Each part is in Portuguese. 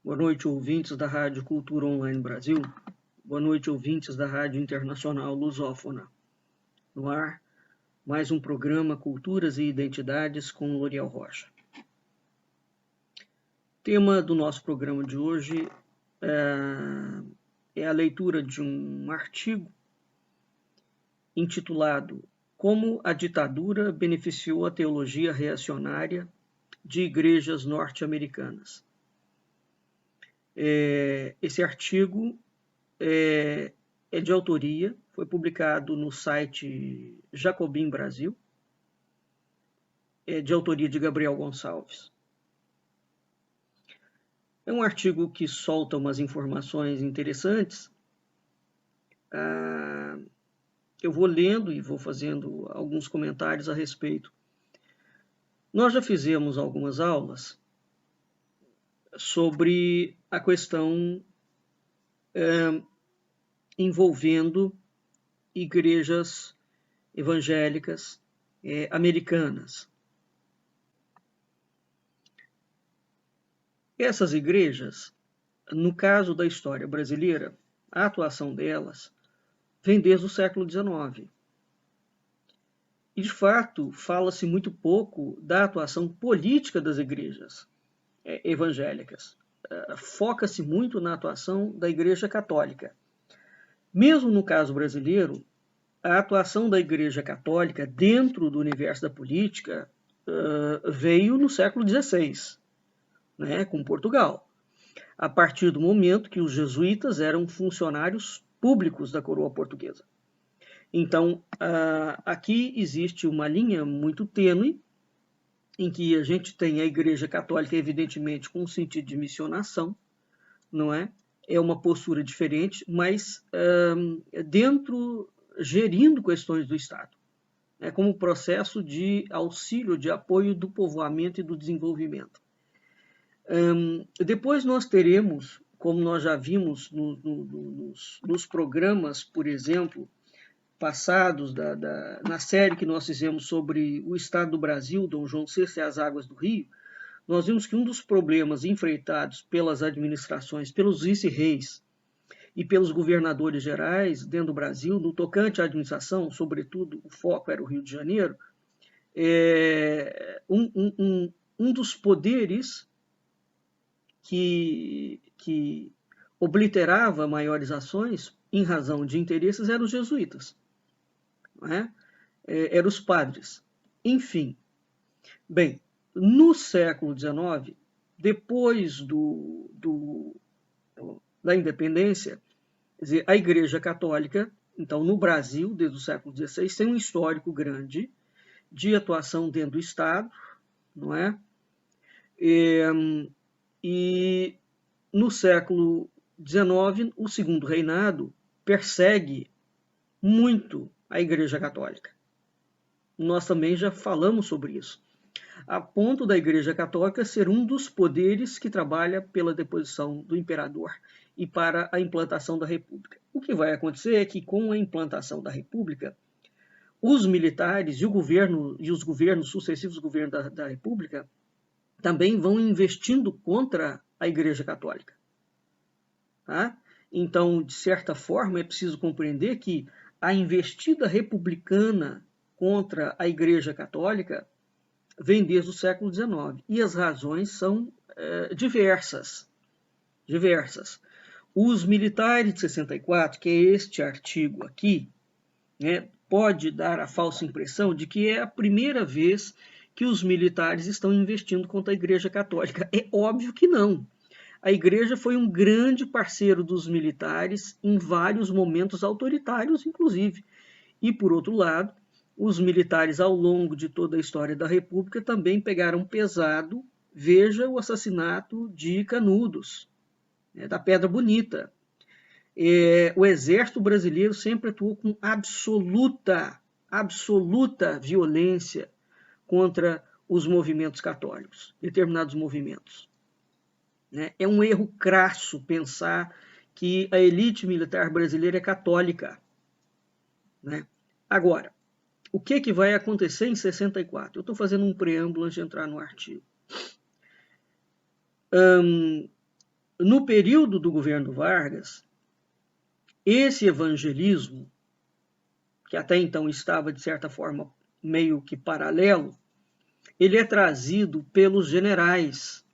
Boa noite, ouvintes da Rádio Cultura Online Brasil. Boa noite, ouvintes da Rádio Internacional Lusófona. No ar, mais um programa Culturas e Identidades com L'Oriel Rocha. O tema do nosso programa de hoje é a leitura de um artigo intitulado Como a ditadura beneficiou a teologia reacionária de igrejas norte-americanas. Esse artigo é de autoria, foi publicado no site Jacobin Brasil, é de autoria de Gabriel Gonçalves. É um artigo que solta umas informações interessantes. Eu vou lendo e vou fazendo alguns comentários a respeito. Nós já fizemos algumas aulas sobre a questão envolvendo igrejas evangélicas americanas. Essas igrejas, no caso da história brasileira, a atuação delas vem desde o século XIX. E, de fato, fala-se muito pouco da atuação política das igrejas evangélicas. Foca-se muito na atuação da Igreja Católica. Mesmo no caso brasileiro, a atuação da Igreja Católica dentro do universo da política veio no século XVI, com Portugal, a partir do momento que os jesuítas eram funcionários públicos da coroa portuguesa. Então, aqui existe uma linha muito tênue, em que a gente tem a Igreja Católica, evidentemente, com um sentido de missionação, não é? É uma postura diferente, mas gerindo questões do Estado, como processo de auxílio, de apoio do povoamento e do desenvolvimento. Depois nós teremos, como nós já vimos nos programas, por exemplo, passados, na série que nós fizemos sobre o Estado do Brasil, Dom João VI e as Águas do Rio, nós vimos que um dos problemas enfrentados pelas administrações, pelos vice-reis e pelos governadores gerais dentro do Brasil, no tocante à administração, sobretudo o foco era o Rio de Janeiro, um dos poderes que obliterava maiores ações em razão de interesses eram os jesuítas. Eram os padres. Enfim, bem, no século XIX, depois da independência, quer dizer, a Igreja Católica, então no Brasil, desde o século XVI, tem um histórico grande de atuação dentro do Estado, não é? E no século XIX, o Segundo Reinado persegue muito a Igreja Católica. Nós também já falamos sobre isso, a ponto da Igreja Católica ser um dos poderes que trabalha pela deposição do imperador e para a implantação da República. O que vai acontecer é que, com a implantação da República, os militares e os governos, sucessivos governos da República, também vão investindo contra a Igreja Católica. Tá? Então, de certa forma, é preciso compreender que a investida republicana contra a Igreja Católica vem desde o século XIX. E as razões são diversas. Os militares de 64, que é este artigo aqui, pode dar a falsa impressão de que é a primeira vez que os militares estão investindo contra a Igreja Católica. É óbvio que não. A Igreja foi um grande parceiro dos militares em vários momentos autoritários, inclusive. E, por outro lado, os militares, ao longo de toda a história da República, também pegaram pesado. Veja o assassinato de Canudos, da Pedra Bonita. O Exército Brasileiro sempre atuou com absoluta violência contra os movimentos católicos, determinados movimentos. É um erro crasso pensar que a elite militar brasileira é católica. Agora, o que vai acontecer em 64? Eu estou fazendo um preâmbulo antes de entrar no artigo. no período do governo Vargas, esse evangelismo, que até então estava, de certa forma, meio que paralelo, ele é trazido pelos generais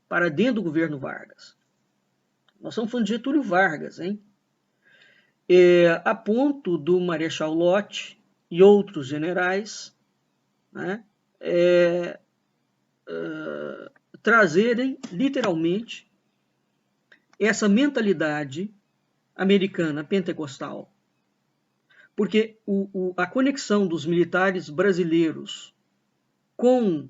para dentro do governo Vargas. Nós estamos falando de Getúlio Vargas, hein? A ponto do Marechal Lott e outros generais, né, trazerem, literalmente, essa mentalidade americana pentecostal. Porque a conexão dos militares brasileiros com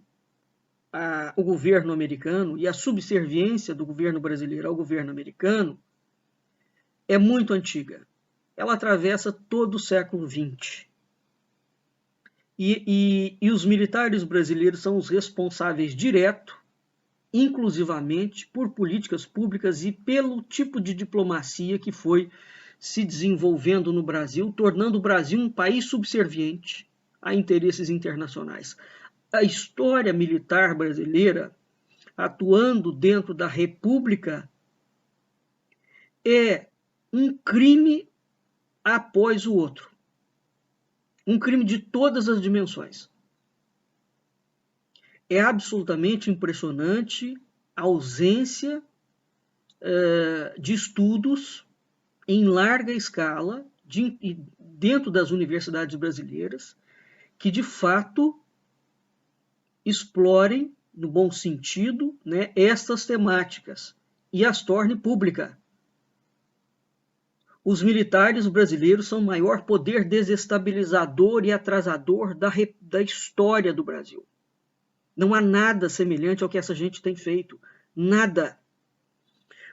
o governo americano e a subserviência do governo brasileiro ao governo americano é muito antiga. Ela atravessa todo o século XX. E os militares brasileiros são os responsáveis direto, inclusivamente, por políticas públicas e pelo tipo de diplomacia que foi se desenvolvendo no Brasil, tornando o Brasil um país subserviente a interesses internacionais. A história militar brasileira, atuando dentro da República, é um crime após o outro. Um crime de todas as dimensões. É absolutamente impressionante a ausência de estudos em larga escala dentro das universidades brasileiras que, de fato, explorem, no bom sentido, né, estas temáticas e as tornem públicas. Os militares brasileiros são o maior poder desestabilizador e atrasador da história do Brasil. Não há nada semelhante ao que essa gente tem feito. Nada.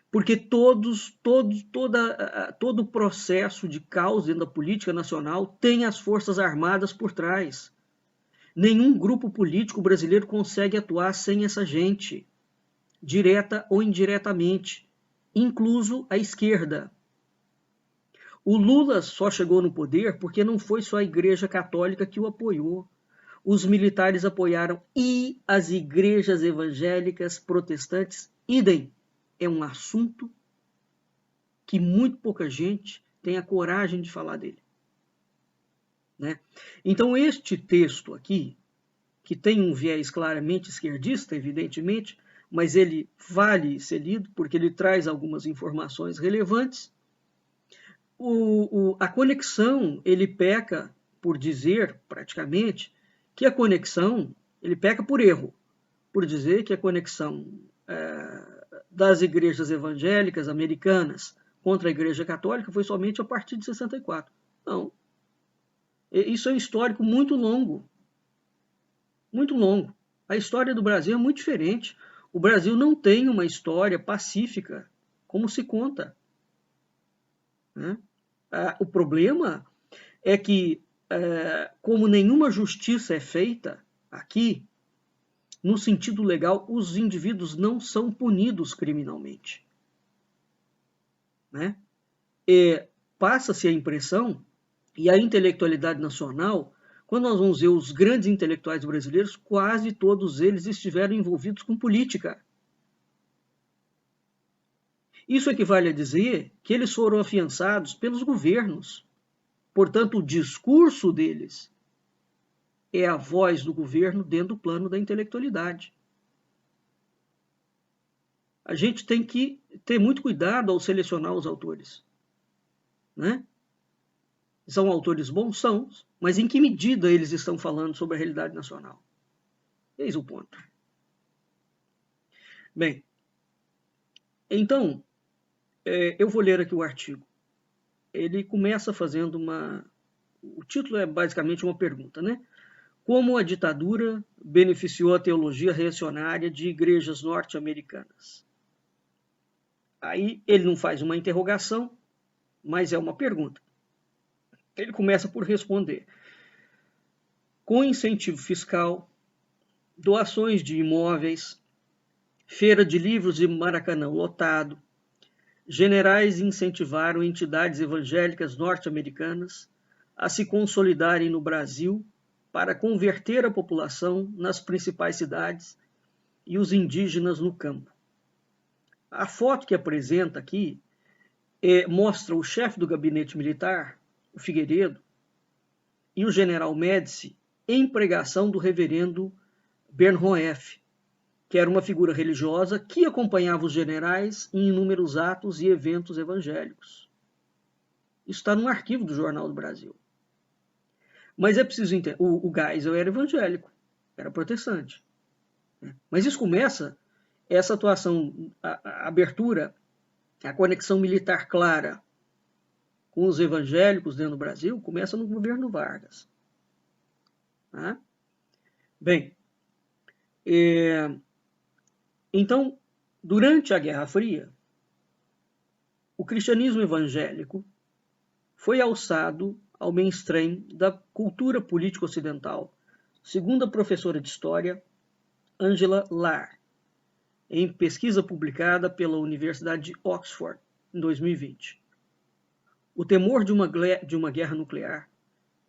Porque todo o processo de caos dentro da política nacional tem as Forças Armadas por trás. Nenhum grupo político brasileiro consegue atuar sem essa gente, direta ou indiretamente, incluso a esquerda. O Lula só chegou no poder porque não foi só a Igreja Católica que o apoiou. Os militares apoiaram e as igrejas evangélicas protestantes, idem. É um assunto que muito pouca gente tem a coragem de falar dele. Né? Então, este texto aqui, que tem um viés claramente esquerdista, evidentemente, mas ele vale ser lido porque ele traz algumas informações relevantes. A conexão, ele peca por dizer, praticamente, que a conexão, ele peca por erro, por dizer que a conexão das igrejas evangélicas americanas contra a Igreja Católica foi somente a partir de 64. Não. Isso é um histórico muito longo. Muito longo. A história do Brasil é muito diferente. O Brasil não tem uma história pacífica, como se conta. Né? O problema é que, como nenhuma justiça é feita aqui, no sentido legal, os indivíduos não são punidos criminalmente. Né? Passa-se a impressão, e a intelectualidade nacional, quando nós vamos ver os grandes intelectuais brasileiros, quase todos eles estiveram envolvidos com política. Isso equivale a dizer que eles foram afiançados pelos governos. Portanto, o discurso deles é a voz do governo dentro do plano da intelectualidade. A gente tem que ter muito cuidado ao selecionar os autores. Né? São autores bons? São, mas em que medida eles estão falando sobre a realidade nacional? Eis o ponto. Bem, então, eu vou ler aqui o artigo. Ele começa fazendo o título é basicamente uma pergunta, né? Como a ditadura beneficiou a teologia reacionária de igrejas norte-americanas? Aí ele não faz uma interrogação, mas é uma pergunta. Ele começa por responder. Com incentivo fiscal, doações de imóveis, feira de livros de Maracanã lotado, generais incentivaram entidades evangélicas norte-americanas a se consolidarem no Brasil para converter a população nas principais cidades e os indígenas no campo. A foto que apresenta aqui mostra o chefe do gabinete militar, o Figueiredo, e o general Médici em pregação do reverendo Bernhoeft, que era uma figura religiosa que acompanhava os generais em inúmeros atos e eventos evangélicos. Isso está no arquivo do Jornal do Brasil. Mas é preciso entender, o Geisel era evangélico, era protestante. Mas isso começa, essa atuação, a abertura, a conexão militar clara com os evangélicos dentro do Brasil, começa no governo Vargas. Tá? Bem, então, durante a Guerra Fria, o cristianismo evangélico foi alçado ao mainstream da cultura política ocidental, segundo a professora de História Angela Lahr, em pesquisa publicada pela Universidade de Oxford, em 2020. O temor de uma guerra nuclear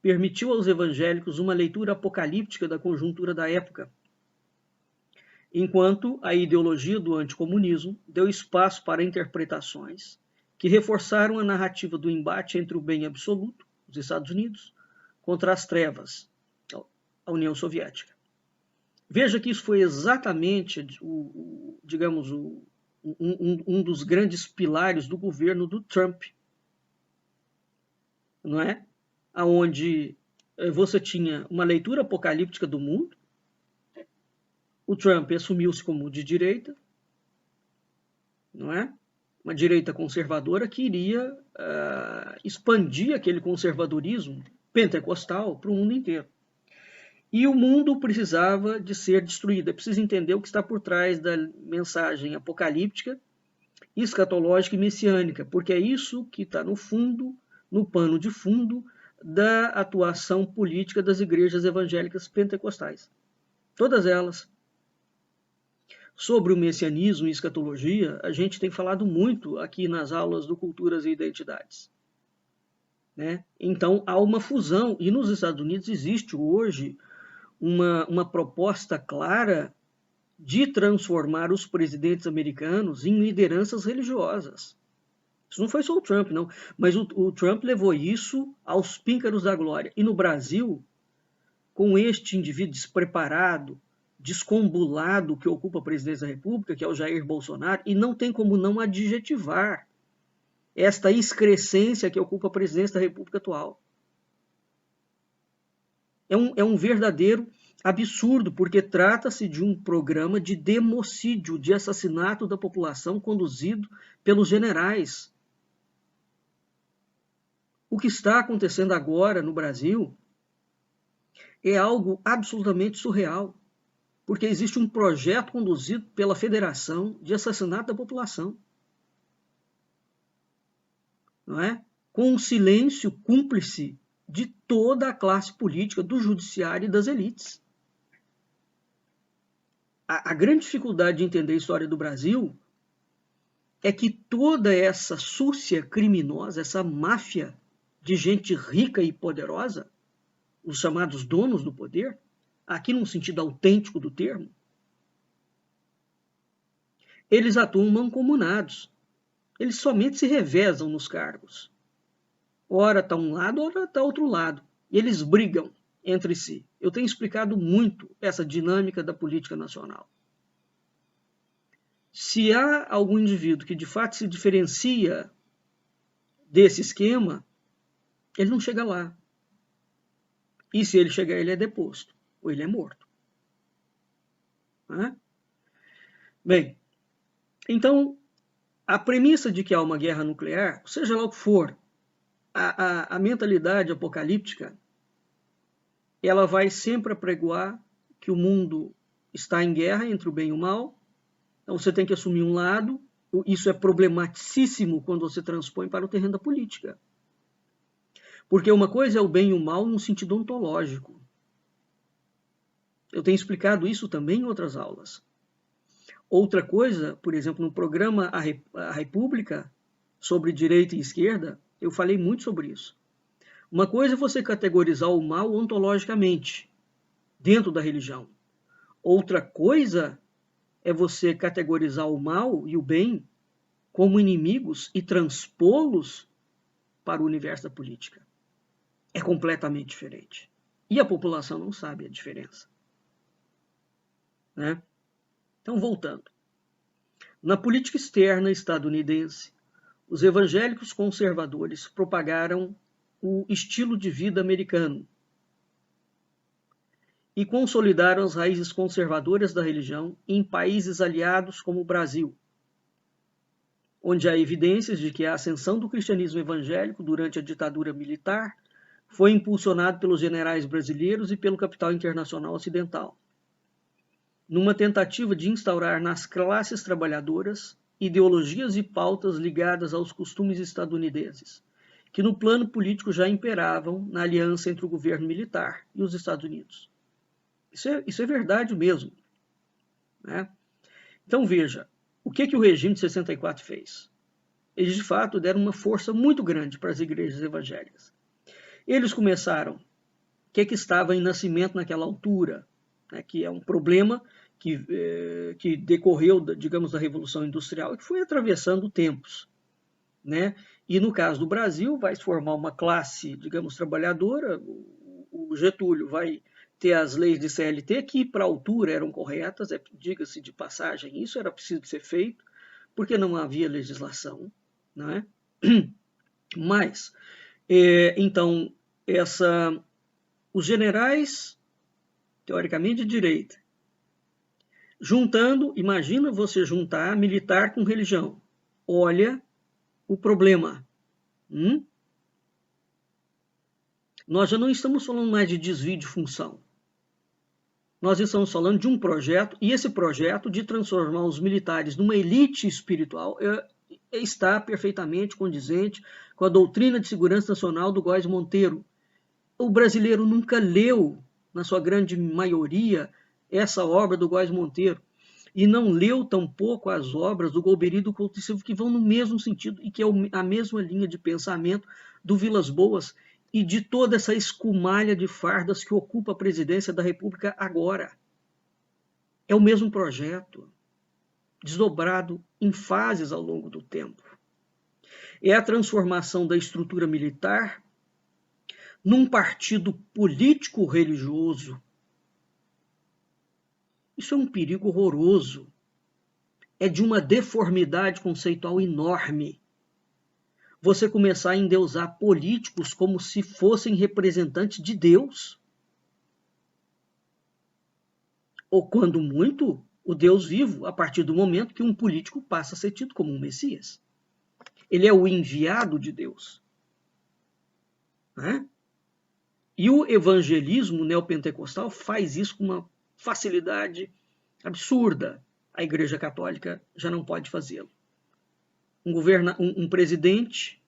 permitiu aos evangélicos uma leitura apocalíptica da conjuntura da época, enquanto a ideologia do anticomunismo deu espaço para interpretações que reforçaram a narrativa do embate entre o bem absoluto, os Estados Unidos, contra as trevas, a União Soviética. Veja que isso foi exatamente, digamos, um dos grandes pilares do governo do Trump, não é? Onde você tinha uma leitura apocalíptica do mundo. O Trump assumiu-se como de direita, não é? Uma direita conservadora que iria expandir aquele conservadorismo pentecostal para o mundo inteiro. E o mundo precisava de ser destruído. É preciso entender o que está por trás da mensagem apocalíptica, escatológica e messiânica, porque é isso que está no fundo, no pano de fundo da atuação política das igrejas evangélicas pentecostais. Todas elas. Sobre o messianismo e escatologia, a gente tem falado muito aqui nas aulas do Culturas e Identidades. Né? Então, há uma fusão, e nos Estados Unidos existe hoje uma proposta clara de transformar os presidentes americanos em lideranças religiosas. Isso não foi só o Trump, não, mas o Trump levou isso aos píncaros da glória. E no Brasil, com este indivíduo despreparado, descombulado que ocupa a presidência da República, que é o Jair Bolsonaro, e não tem como não adjetivar esta excrescência que ocupa a presidência da República atual. É um verdadeiro absurdo, porque trata-se de um programa de democídio, de assassinato da população conduzido pelos generais. O que está acontecendo agora no Brasil é algo absolutamente surreal, porque existe um projeto conduzido pela Federação de assassinato da população. Não é? Com um silêncio cúmplice de toda a classe política, do judiciário e das elites. A grande dificuldade de entender a história do Brasil é que toda essa súcia criminosa, essa máfia de gente rica e poderosa, os chamados donos do poder, aqui num sentido autêntico do termo, eles atuam mancomunados. Eles somente se revezam nos cargos. Ora está um lado, ora está outro lado. E eles brigam entre si. Eu tenho explicado muito essa dinâmica da política nacional. Se há algum indivíduo que de fato se diferencia desse esquema, ele não chega lá. E se ele chegar, ele é deposto, ou ele é morto. Bem, então, a premissa de que há uma guerra nuclear, seja lá o que for, a mentalidade apocalíptica, ela vai sempre apregoar que o mundo está em guerra entre o bem e o mal. Então você tem que assumir um lado. Isso é problematicíssimo quando você transpõe para o terreno da política. Porque uma coisa é o bem e o mal no sentido ontológico. Eu tenho explicado isso também em outras aulas. Outra coisa, por exemplo, no programa A República, sobre direita e esquerda, eu falei muito sobre isso. Uma coisa é você categorizar o mal ontologicamente, dentro da religião. Outra coisa é você categorizar o mal e o bem como inimigos e transpô-los para o universo da política. É completamente diferente. E a população não sabe a diferença. Né? Então, voltando. Na política externa estadunidense, os evangélicos conservadores propagaram o estilo de vida americano e consolidaram as raízes conservadoras da religião em países aliados como o Brasil, onde há evidências de que a ascensão do cristianismo evangélico durante a ditadura militar foi impulsionado pelos generais brasileiros e pelo capital internacional ocidental, numa tentativa de instaurar nas classes trabalhadoras ideologias e pautas ligadas aos costumes estadunidenses, que no plano político já imperavam na aliança entre o governo militar e os Estados Unidos. Isso é verdade mesmo. Né? Então veja, o que o regime de 64 fez? Eles de fato deram uma força muito grande para as igrejas evangélicas. Eles começaram, o que estava em nascimento naquela altura, né, que é um problema que decorreu, digamos, da Revolução Industrial e que foi atravessando tempos. Né? E no caso do Brasil, vai se formar uma classe, digamos, trabalhadora, o Getúlio vai ter as leis de CLT que, para a altura, eram corretas, diga-se de passagem, isso era preciso ser feito, porque não havia legislação. Não é? Mas, então, os generais, teoricamente de direita, juntando, imagina você juntar militar com religião. Olha o problema. Nós já não estamos falando mais de desvio de função. Nós estamos falando de um projeto, e esse projeto de transformar os militares numa elite espiritual está perfeitamente condizente com a doutrina de segurança nacional do Góes Monteiro. O brasileiro nunca leu, na sua grande maioria, essa obra do Góes Monteiro, e não leu tampouco as obras do Golbery e do Couto Silva, que vão no mesmo sentido e que é a mesma linha de pensamento do Vilas Boas e de toda essa escumalha de fardas que ocupa a presidência da República agora. É o mesmo projeto, desdobrado em fases ao longo do tempo. É a transformação da estrutura militar num partido político-religioso. Isso é um perigo horroroso. É de uma deformidade conceitual enorme. Você começar a endeusar políticos como se fossem representantes de Deus. Ou, quando muito, o Deus vivo, a partir do momento que um político passa a ser tido como um Messias. Ele é o enviado de Deus. Né? E o evangelismo neopentecostal faz isso com uma facilidade absurda. A Igreja Católica já não pode fazê-lo. Um presidente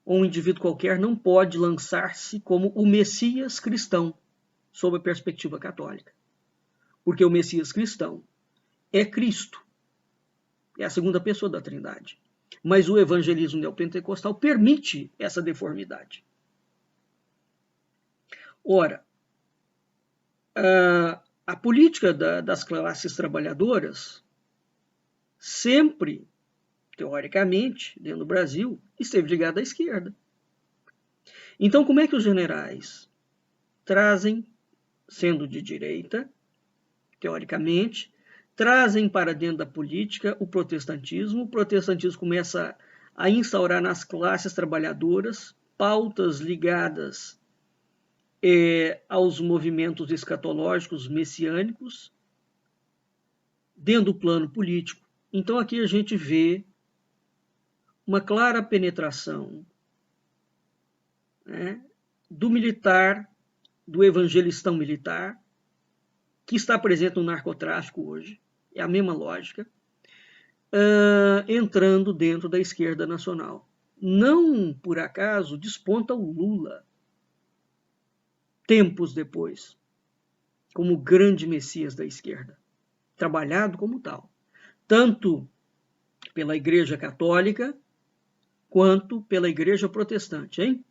ou um indivíduo qualquer não pode lançar-se como o Messias cristão, sob a perspectiva católica. Porque o Messias cristão é Cristo. É a segunda pessoa da Trindade. Mas o evangelismo neopentecostal permite essa deformidade. Ora, a política das classes trabalhadoras sempre, teoricamente, dentro do Brasil, esteve ligada à esquerda. Então, como é que os generais trazem, sendo de direita, teoricamente, trazem para dentro da política o protestantismo começa a instaurar nas classes trabalhadoras pautas ligadas aos movimentos escatológicos messiânicos dentro do plano político. Então aqui a gente vê uma clara penetração, né, do militar, do evangelistão militar, que está presente no narcotráfico hoje, é a mesma lógica, entrando dentro da esquerda nacional. Não por acaso desponta o Lula, tempos depois, como grande messias da esquerda, trabalhado como tal, tanto pela Igreja Católica quanto pela Igreja Protestante, hein?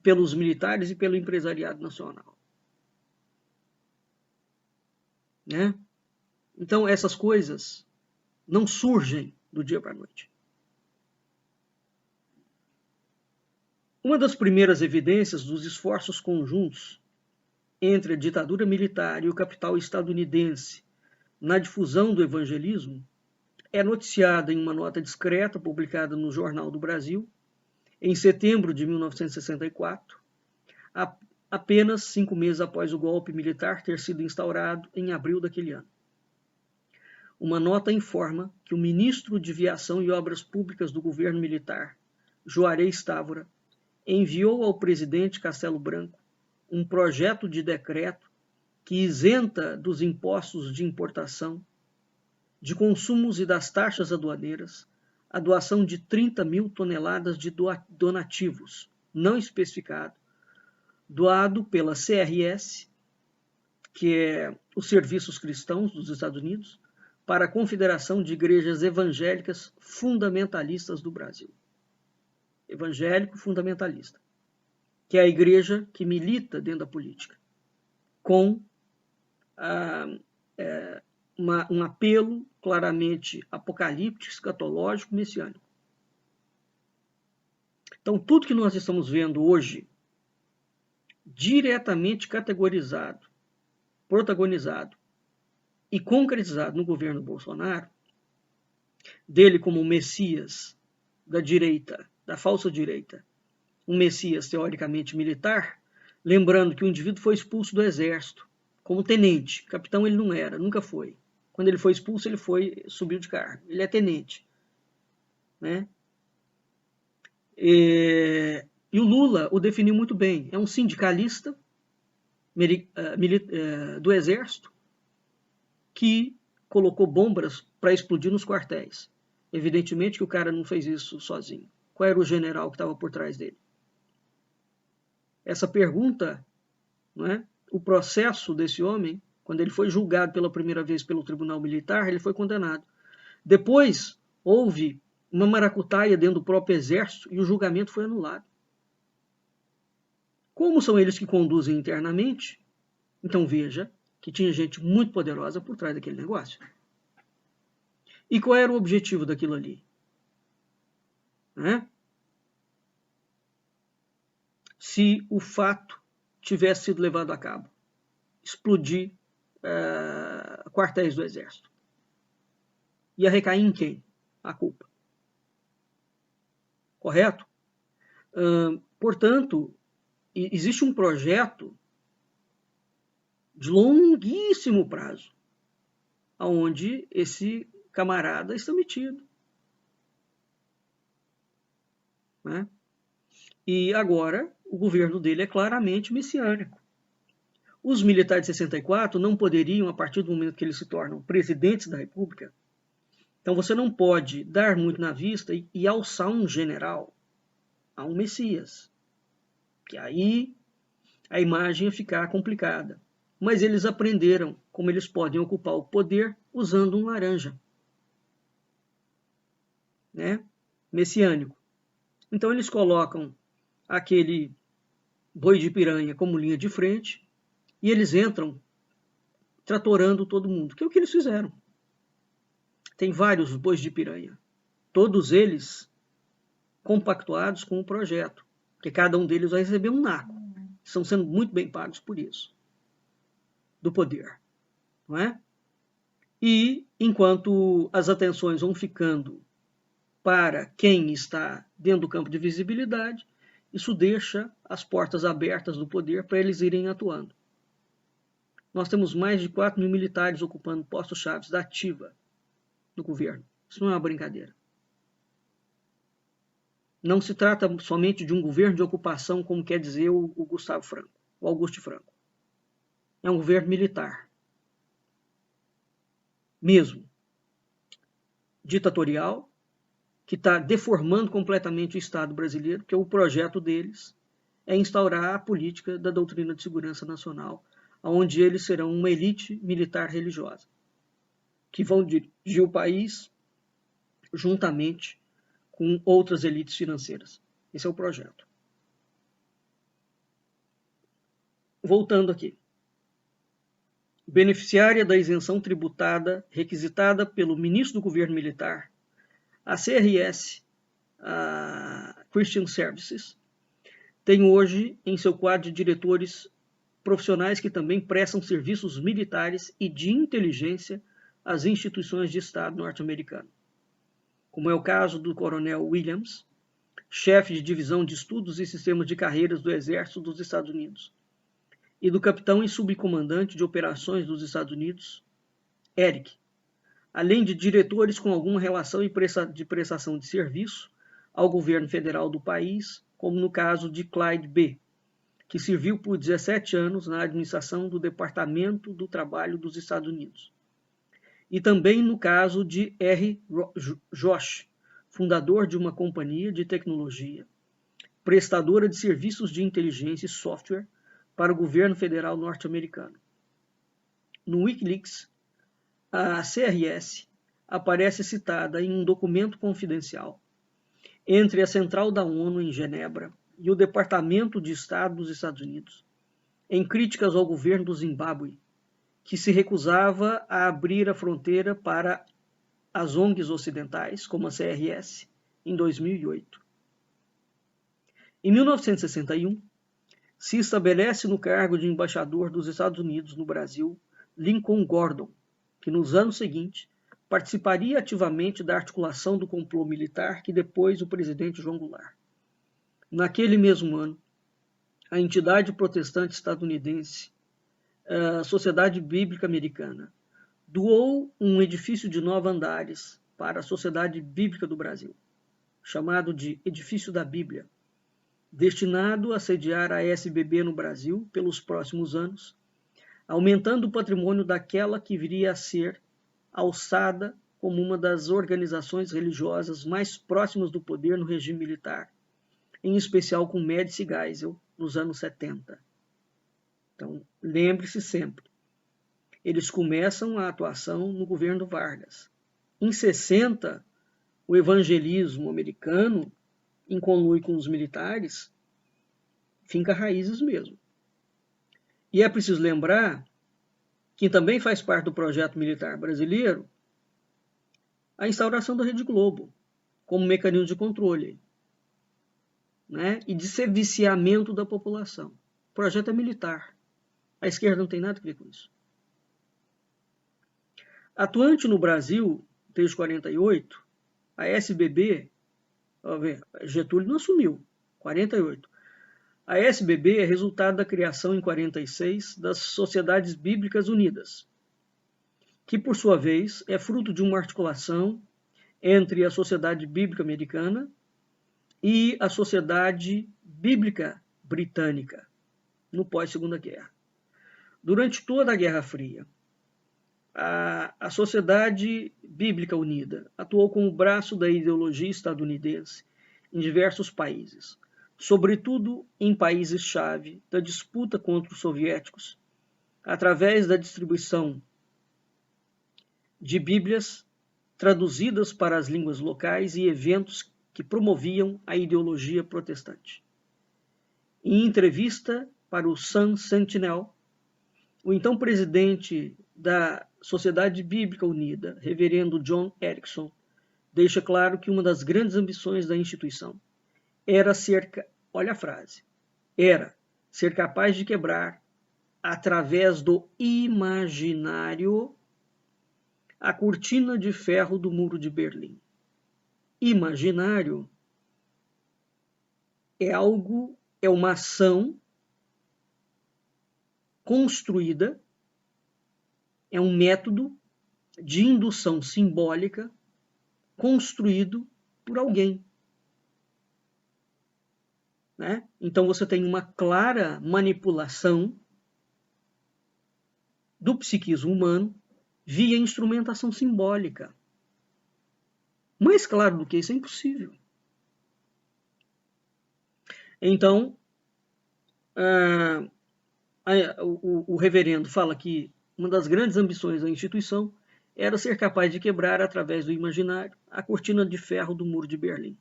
Pelos militares e pelo empresariado nacional. Né? Então, essas coisas não surgem do dia para a noite. Uma das primeiras evidências dos esforços conjuntos entre a ditadura militar e o capital estadunidense na difusão do evangelismo é noticiada em uma nota discreta publicada no Jornal do Brasil, em setembro de 1964, apenas 5 meses após o golpe militar ter sido instaurado em abril daquele ano. Uma nota informa que o ministro de Viação e Obras Públicas do governo militar, Juarez Távora, enviou ao presidente Castelo Branco um projeto de decreto que isenta dos impostos de importação, de consumos e das taxas aduaneiras a doação de 30 mil toneladas de donativos, não especificado, doado pela CRS, que é os Serviços Cristãos dos Estados Unidos, para a Confederação de Igrejas Evangélicas Fundamentalistas do Brasil. Evangélico fundamentalista, que é a igreja que milita dentro da política, com um apelo claramente apocalíptico, escatológico, messiânico. Então, tudo que nós estamos vendo hoje, diretamente categorizado, protagonizado e concretizado no governo Bolsonaro, dele como o Messias da direita, da falsa direita, um Messias teoricamente militar, lembrando que o indivíduo foi expulso do exército como tenente, capitão ele não era, nunca foi. Quando ele foi expulso, ele subiu de cargo. Ele é tenente, né? E o Lula o definiu muito bem. É um sindicalista do exército que colocou bombas para explodir nos quartéis. Evidentemente que o cara não fez isso sozinho. Qual era o general que estava por trás dele? Essa pergunta, não é? O processo desse homem, quando ele foi julgado pela primeira vez pelo Tribunal Militar, ele foi condenado. Depois, houve uma maracutaia dentro do próprio Exército e o julgamento foi anulado. Como são eles que conduzem internamente, então veja que tinha gente muito poderosa por trás daquele negócio. E qual era o objetivo daquilo ali? Se o fato tivesse sido levado a cabo, explodir quartéis do Exército. Ia recair em quem? A culpa. Correto? Portanto, existe um projeto de longuíssimo prazo, onde esse camarada está metido. Né? E agora, o governo dele é claramente messiânico. Os militares de 64 não poderiam, a partir do momento que eles se tornam presidentes da República, então você não pode dar muito na vista e alçar um general a um Messias, que aí a imagem ia ficar complicada. Mas eles aprenderam como eles podem ocupar o poder usando um laranja, né? Messiânico. Então eles colocam aquele boi de piranha como linha de frente e eles entram tratorando todo mundo, que é o que eles fizeram. Tem vários bois de piranha, todos eles compactuados com o projeto, porque cada um deles vai receber um naco. Estão sendo muito bem pagos por isso, do poder. Não é? E enquanto as atenções vão ficando para quem está dentro do campo de visibilidade, isso deixa as portas abertas do poder para eles irem atuando. Nós temos mais de 4 mil militares ocupando postos-chave da ativa do governo. Isso não é uma brincadeira. Não se trata somente de um governo de ocupação, como quer dizer o Gustavo Franco, o Augusto Franco. É um governo militar. Mesmo. Ditatorial, que está deformando completamente o Estado brasileiro, que é o projeto deles é instaurar a política da doutrina de segurança nacional, onde eles serão uma elite militar religiosa, que vão dirigir o país juntamente com outras elites financeiras. Esse é o projeto. Voltando aqui. Beneficiária da isenção tributada requisitada pelo ministro do governo militar A CRS, a Christian Services, tem hoje em seu quadro de diretores profissionais que também prestam serviços militares e de inteligência às instituições de Estado norte-americano, como é o caso do Coronel Williams, chefe de divisão de estudos e sistemas de carreiras do Exército dos Estados Unidos, e do capitão e subcomandante de operações dos Estados Unidos, Eric, além de diretores com alguma relação de prestação de serviço ao governo federal do país, como no caso de Clyde B., que serviu por 17 anos na administração do Departamento do Trabalho dos Estados Unidos. E também no caso de R. Josh, fundador de uma companhia de tecnologia, prestadora de serviços de inteligência e software para o governo federal norte-americano. No Wikileaks, a CRS aparece citada em um documento confidencial entre a Central da ONU em Genebra e o Departamento de Estado dos Estados Unidos, em críticas ao governo do Zimbábue, que se recusava a abrir a fronteira para as ONGs ocidentais, como a CRS, em 2008. Em 1961, se estabelece no cargo de embaixador dos Estados Unidos no Brasil Lincoln Gordon, que nos anos seguintes participaria ativamente da articulação do complô militar que depois o presidente João Goulart. Naquele mesmo ano, a entidade protestante estadunidense, a Sociedade Bíblica Americana, doou um edifício de 9 andares para a Sociedade Bíblica do Brasil, chamado de Edifício da Bíblia, destinado a sediar a SBB no Brasil pelos próximos anos, aumentando o patrimônio daquela que viria a ser alçada como uma das organizações religiosas mais próximas do poder no regime militar, em especial com Médici Geisel, nos anos 70. Então, lembre-se sempre, eles começam a atuação no governo Vargas. Em 60, o evangelismo americano, em conluio com os militares, finca raízes mesmo. E é preciso lembrar que também faz parte do projeto militar brasileiro a instauração da Rede Globo como mecanismo de controle, né, e de serviciamento da população. O projeto é militar. A esquerda não tem nada a ver com isso. Atuante no Brasil desde 48, a SBB, Getúlio não assumiu, 48. A SBB é resultado da criação em 46 das Sociedades Bíblicas Unidas, que por sua vez é fruto de uma articulação entre a Sociedade Bíblica Americana e a Sociedade Bíblica Britânica, no pós-Segunda Guerra. Durante toda a Guerra Fria, a Sociedade Bíblica Unida atuou como braço da ideologia estadunidense em diversos países, sobretudo em países-chave da disputa contra os soviéticos, através da distribuição de Bíblias traduzidas para as línguas locais e eventos que promoviam a ideologia protestante. Em entrevista para o Sun Sentinel, o então presidente da Sociedade Bíblica Unida, reverendo John Erickson, deixa claro que uma das grandes ambições da instituição era ser capaz de quebrar, através do imaginário, a cortina de ferro do Muro de Berlim. Imaginário é uma ação construída, é um método de indução simbólica construído por alguém. Né? Então você tem uma clara manipulação do psiquismo humano via instrumentação simbólica. Mais claro do que isso é impossível. Então, o reverendo fala que uma das grandes ambições da instituição era ser capaz de quebrar, através do imaginário, a cortina de ferro do Muro de Berlim.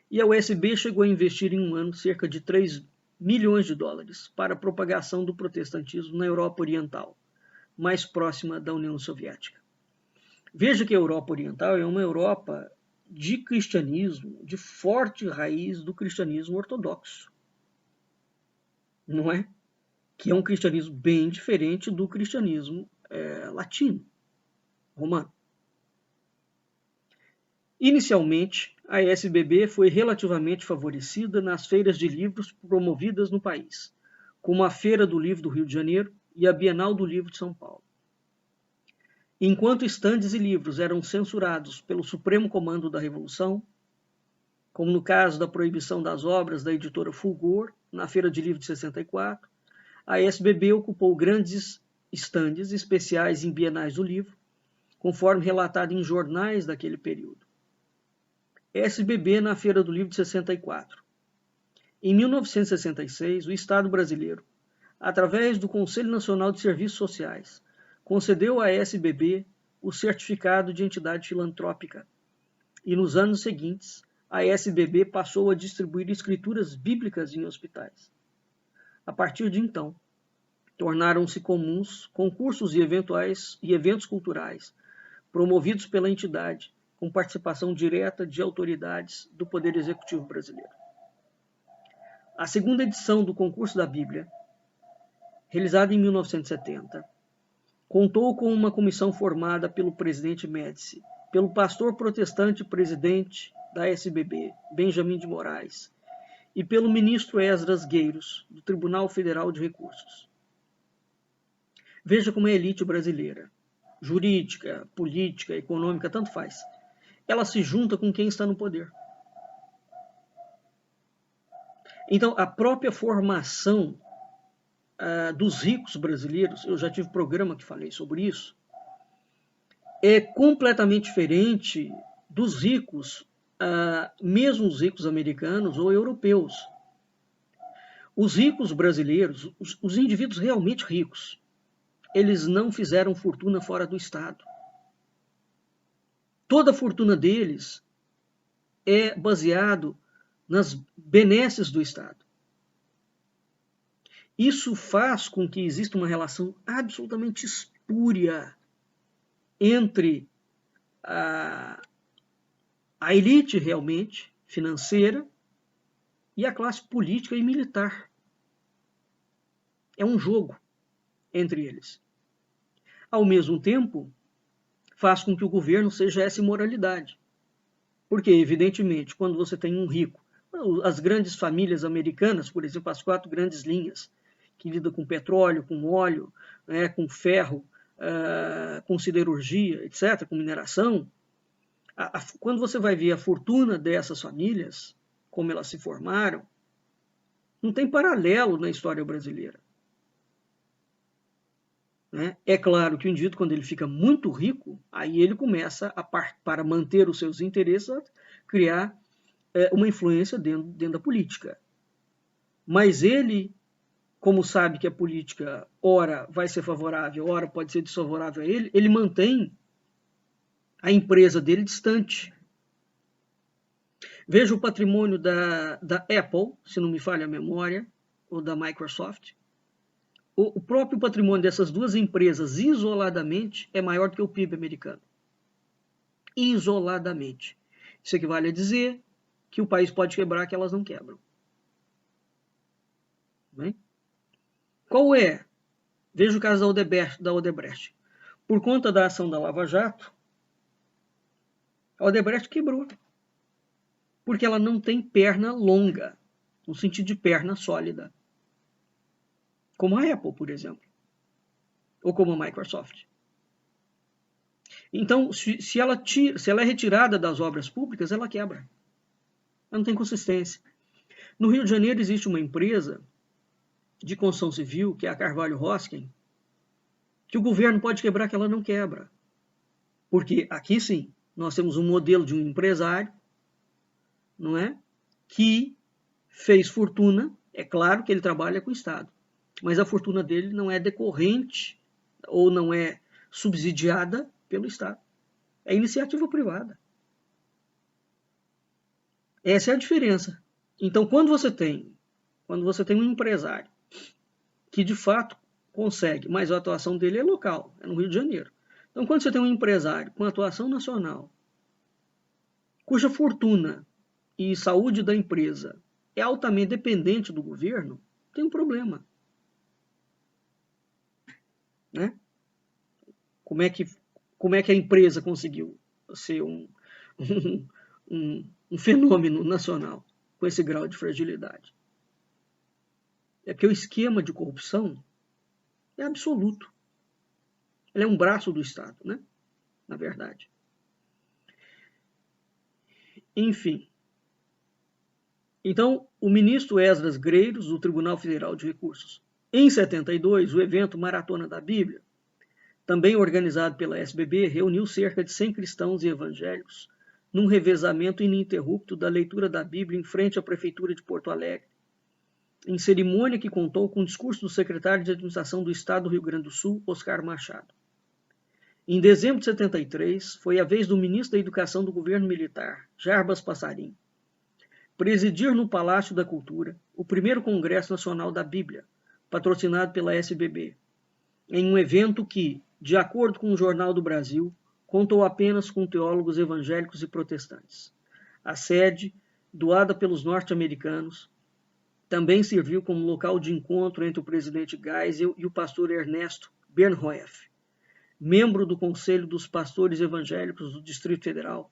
E a USB chegou a investir em um ano cerca de 3 milhões de dólares para a propagação do protestantismo na Europa Oriental, mais próxima da União Soviética. Veja que a Europa Oriental é uma Europa de cristianismo, de forte raiz do cristianismo ortodoxo, não é? Que é um cristianismo bem diferente do cristianismo latino, romano. Inicialmente, a ESBB foi relativamente favorecida nas feiras de livros promovidas no país, como a Feira do Livro do Rio de Janeiro e a Bienal do Livro de São Paulo. Enquanto estandes e livros eram censurados pelo Supremo Comando da Revolução, como no caso da proibição das obras da editora Fulgor, na Feira de Livro de 64, a ESBB ocupou grandes estandes especiais em bienais do livro, conforme relatado em jornais daquele período. ESBB na Feira do Livro de 64. Em 1966, o Estado brasileiro, através do Conselho Nacional de Serviços Sociais, concedeu à ESBB o certificado de entidade filantrópica, e nos anos seguintes, a ESBB passou a distribuir escrituras bíblicas em hospitais. A partir de então, tornaram-se comuns concursos e eventos culturais, promovidos pela entidade, com participação direta de autoridades do Poder Executivo brasileiro. A segunda edição do Concurso da Bíblia, realizada em 1970, contou com uma comissão formada pelo presidente Médici, pelo pastor protestante presidente da SBB, Benjamin de Moraes, e pelo ministro Esdras Gueiros, do Tribunal Federal de Recursos. Veja como a elite brasileira, jurídica, política, econômica, tanto faz, ela se junta com quem está no poder. Então, a própria formação dos ricos brasileiros, eu já tive programa que falei sobre isso, é completamente diferente dos ricos, mesmo os ricos americanos ou europeus. Os ricos brasileiros, os indivíduos realmente ricos, eles não fizeram fortuna fora do Estado. Toda a fortuna deles é baseado nas benesses do Estado. Isso faz com que exista uma relação absolutamente espúria entre a elite realmente financeira e a classe política e militar. É um jogo entre eles. Ao mesmo tempo, faz com que o governo seja essa imoralidade. Porque, evidentemente, quando você tem um rico, as grandes famílias americanas, por exemplo, as 4 grandes linhas, que lidam com petróleo, com óleo, com ferro, com siderurgia, etc., com mineração, quando você vai ver a fortuna dessas famílias, como elas se formaram, não tem paralelo na história brasileira. É claro que o indivíduo, quando ele fica muito rico, aí ele começa, para manter os seus interesses, a criar uma influência dentro da política. Mas ele, como sabe que a política, ora vai ser favorável, ora pode ser desfavorável a ele, ele mantém a empresa dele distante. Veja o patrimônio da Apple, se não me falha a memória, ou da Microsoft. O próprio patrimônio dessas duas empresas, isoladamente, é maior do que o PIB americano. Isoladamente. Isso equivale a dizer que o país pode quebrar, que elas não quebram. Bem? Qual é? Veja o caso da Odebrecht. Por conta da ação da Lava Jato, a Odebrecht quebrou. Porque ela não tem perna longa, no sentido de perna sólida. Como a Apple, por exemplo. Ou como a Microsoft. Então, se ela é retirada das obras públicas, ela quebra. Ela não tem consistência. No Rio de Janeiro existe uma empresa de construção civil, que é a Carvalho Hosking, que o governo pode quebrar, que ela não quebra. Porque aqui sim, nós temos um modelo de um empresário, não é? Que fez fortuna, é claro que ele trabalha com o Estado, mas a fortuna dele não é decorrente ou não é subsidiada pelo Estado. É iniciativa privada. Essa é a diferença. Então, quando você tem um empresário que de fato consegue, mas a atuação dele é local, é no Rio de Janeiro. Então, quando você tem um empresário com atuação nacional, cuja fortuna e saúde da empresa é altamente dependente do governo, tem um problema. Né? Como é que a empresa conseguiu ser um fenômeno nacional com esse grau de fragilidade? É que o esquema de corrupção é absoluto. Ele é um braço do Estado, né? Na verdade. Enfim. Então, o ministro Esdras Greiros, do Tribunal Federal de Recursos, em 72, o evento Maratona da Bíblia, também organizado pela SBB, reuniu cerca de 100 cristãos e evangélicos num revezamento ininterrupto da leitura da Bíblia em frente à Prefeitura de Porto Alegre, em cerimônia que contou com o discurso do secretário de Administração do Estado do Rio Grande do Sul, Oscar Machado. Em dezembro de 73, foi a vez do ministro da Educação do governo militar, Jarbas Passarim, presidir no Palácio da Cultura o primeiro Congresso Nacional da Bíblia, patrocinado pela SBB, em um evento que, de acordo com o Jornal do Brasil, contou apenas com teólogos evangélicos e protestantes. A sede, doada pelos norte-americanos, também serviu como local de encontro entre o presidente Geisel e o pastor Ernesto Bernhoef, membro do Conselho dos Pastores Evangélicos do Distrito Federal.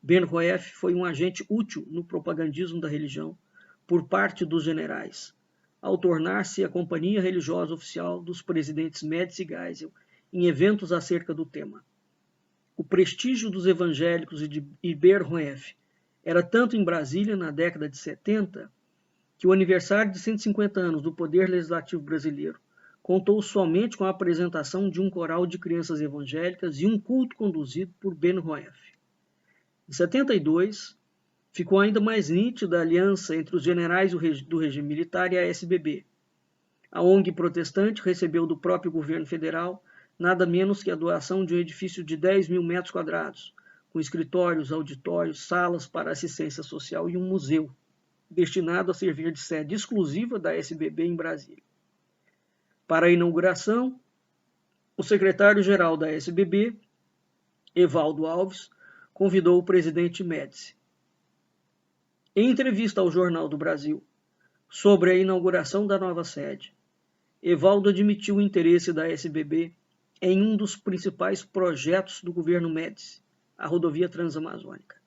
Bernhoef foi um agente útil no propagandismo da religião por parte dos generais, ao tornar-se a companhia religiosa oficial dos presidentes Médici e Geisel em eventos acerca do tema. O prestígio dos evangélicos e Bernhoef era tanto em Brasília, na década de 70, que o aniversário de 150 anos do Poder Legislativo brasileiro contou somente com a apresentação de um coral de crianças evangélicas e um culto conduzido por Bernhoef. Em 72, ficou ainda mais nítida a aliança entre os generais do regime militar e a SBB. A ONG protestante recebeu do próprio governo federal nada menos que a doação de um edifício de 10 mil metros quadrados, com escritórios, auditórios, salas para assistência social e um museu, destinado a servir de sede exclusiva da SBB em Brasília. Para a inauguração, o secretário-geral da SBB, Evaldo Alves, convidou o presidente Médici. Em entrevista ao Jornal do Brasil sobre a inauguração da nova sede, Evaldo admitiu o interesse da SBB em um dos principais projetos do governo Médici, a rodovia Transamazônica.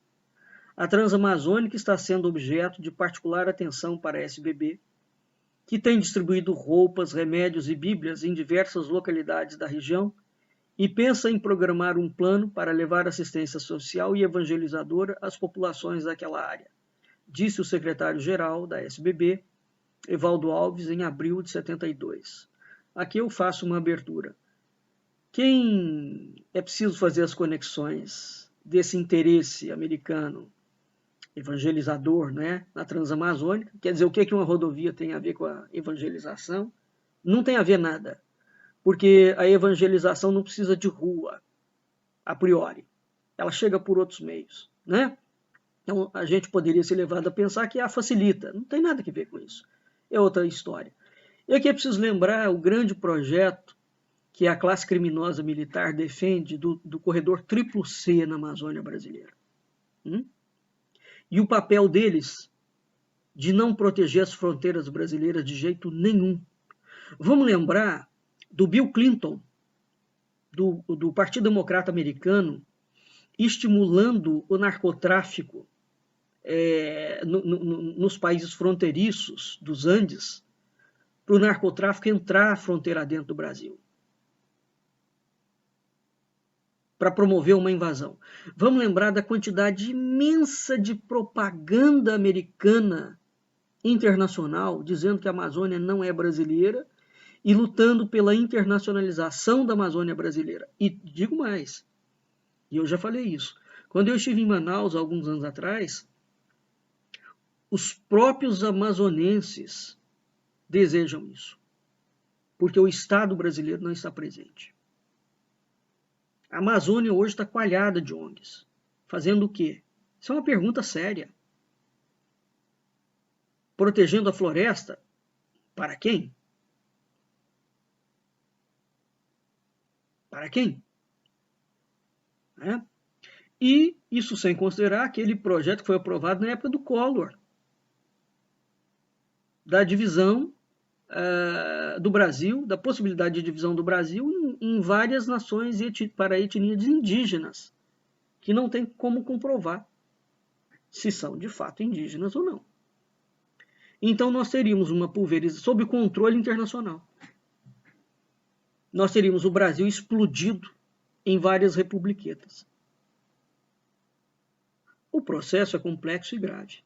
A Transamazônica está sendo objeto de particular atenção para a SBB, que tem distribuído roupas, remédios e bíblias em diversas localidades da região e pensa em programar um plano para levar assistência social e evangelizadora às populações daquela área, disse o secretário-geral da SBB, Evaldo Alves, em abril de 72. Aqui eu faço uma abertura. É preciso fazer as conexões desse interesse americano evangelizador, né, na Transamazônica. Quer dizer, o que uma rodovia tem a ver com a evangelização? Não tem a ver nada, porque a evangelização não precisa de rua, a priori. Ela chega por outros meios, né? Então, a gente poderia ser levado a pensar que a facilita. Não tem nada a ver com isso. É outra história. E aqui é preciso lembrar o grande projeto que a classe criminosa militar defende do corredor triplo C na Amazônia brasileira. E o papel deles de não proteger as fronteiras brasileiras de jeito nenhum. Vamos lembrar do Bill Clinton, do Partido Democrata Americano, estimulando o narcotráfico nos países fronteiriços dos Andes, para o narcotráfico entrar a fronteira dentro do Brasil, para promover uma invasão. Vamos lembrar da quantidade imensa de propaganda americana internacional dizendo que a Amazônia não é brasileira e lutando pela internacionalização da Amazônia brasileira. E digo mais, e eu já falei isso, quando eu estive em Manaus alguns anos atrás, os próprios amazonenses desejam isso, porque o Estado brasileiro não está presente. A Amazônia hoje está coalhada de ONGs. Fazendo o quê? Isso é uma pergunta séria. Protegendo a floresta? Para quem? Para quem? E isso sem considerar aquele projeto que foi aprovado na época do Collor, da divisão do Brasil, da possibilidade de divisão do Brasil em várias nações para etnias indígenas, que não tem como comprovar se são de fato indígenas ou não. Então nós teríamos uma pulverização sob controle internacional. Nós teríamos o Brasil explodido em várias republiquetas. O processo é complexo e grave.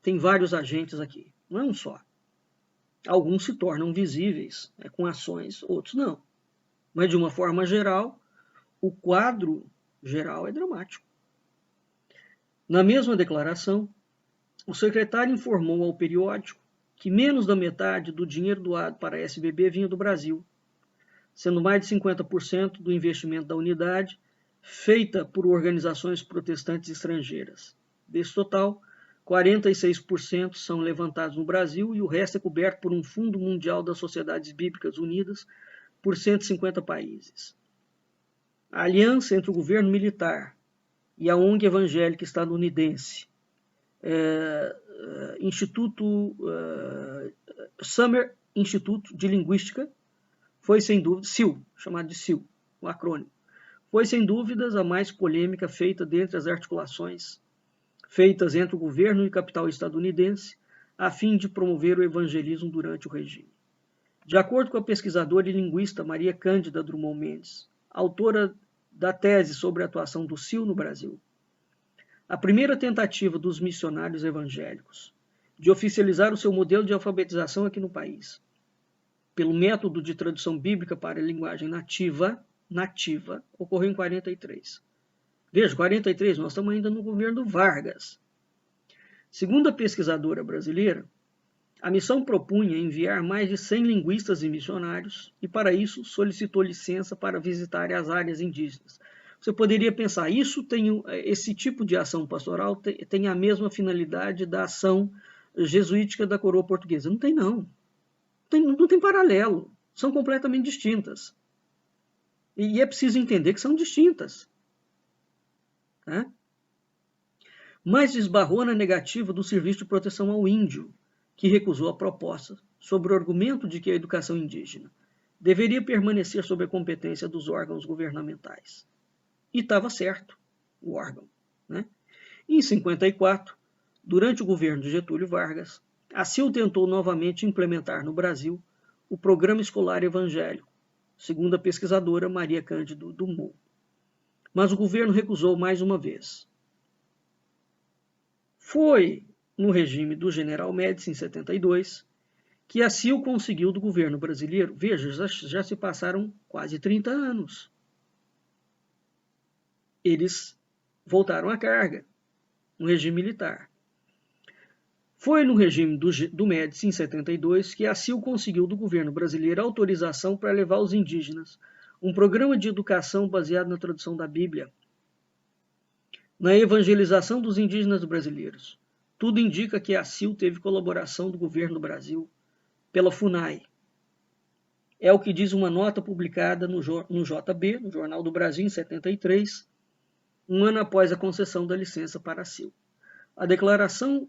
Tem vários agentes aqui, não é um só. Alguns se tornam visíveis com ações, outros não. Mas, de uma forma geral, o quadro geral é dramático. Na mesma declaração, o secretário informou ao periódico que menos da metade do dinheiro doado para a SBB vinha do Brasil, sendo mais de 50% do investimento da unidade feita por organizações protestantes estrangeiras. Desse total, 46% são levantados no Brasil e o resto é coberto por um Fundo Mundial das Sociedades Bíblicas Unidas por 150 países. A aliança entre o governo militar e a ONG evangélica estadunidense, Summer Institute de Linguística, foi sem dúvida, SIL, chamado de SIL, o acrônimo, foi sem dúvidas a mais polêmica feita dentre as articulações feitas entre o governo e o capital estadunidense a fim de promover o evangelismo durante o regime. De acordo com a pesquisadora e linguista Maria Cândida Drummond Mendes, autora da tese sobre a atuação do SIL no Brasil, a primeira tentativa dos missionários evangélicos de oficializar o seu modelo de alfabetização aqui no país, pelo método de tradução bíblica para a linguagem nativa, ocorreu em 43. Veja, 43, nós estamos ainda no governo Vargas. Segundo a pesquisadora brasileira, a missão propunha enviar mais de 100 linguistas e missionários e, para isso, solicitou licença para visitar as áreas indígenas. Você poderia pensar, esse tipo de ação pastoral tem a mesma finalidade da ação jesuítica da coroa portuguesa. Não tem, não. Não tem paralelo. São completamente distintas. E é preciso entender que são distintas. Mas esbarrou na negativa do Serviço de Proteção ao Índio, que recusou a proposta, sob o argumento de que a educação indígena deveria permanecer sob a competência dos órgãos governamentais. E estava certo o órgão. Em 54, durante o governo de Getúlio Vargas, a SIL tentou novamente implementar no Brasil o Programa Escolar Evangélico, segundo a pesquisadora Maria Cândida Drummond. Mas o governo recusou mais uma vez. Foi no regime do General Médici, em 72, que a SIL conseguiu do governo brasileiro, veja, já se passaram quase 30 anos. Eles voltaram à carga no regime militar. Foi no regime do Médici, em 72, que a SIL conseguiu do governo brasileiro autorização para levar aos indígenas um programa de educação baseado na tradução da Bíblia, na evangelização dos indígenas brasileiros. Tudo indica que a SIL teve colaboração do governo do Brasil pela FUNAI. É o que diz uma nota publicada no JB, no Jornal do Brasil, em 73, um ano após a concessão da licença para a SIL. A declaração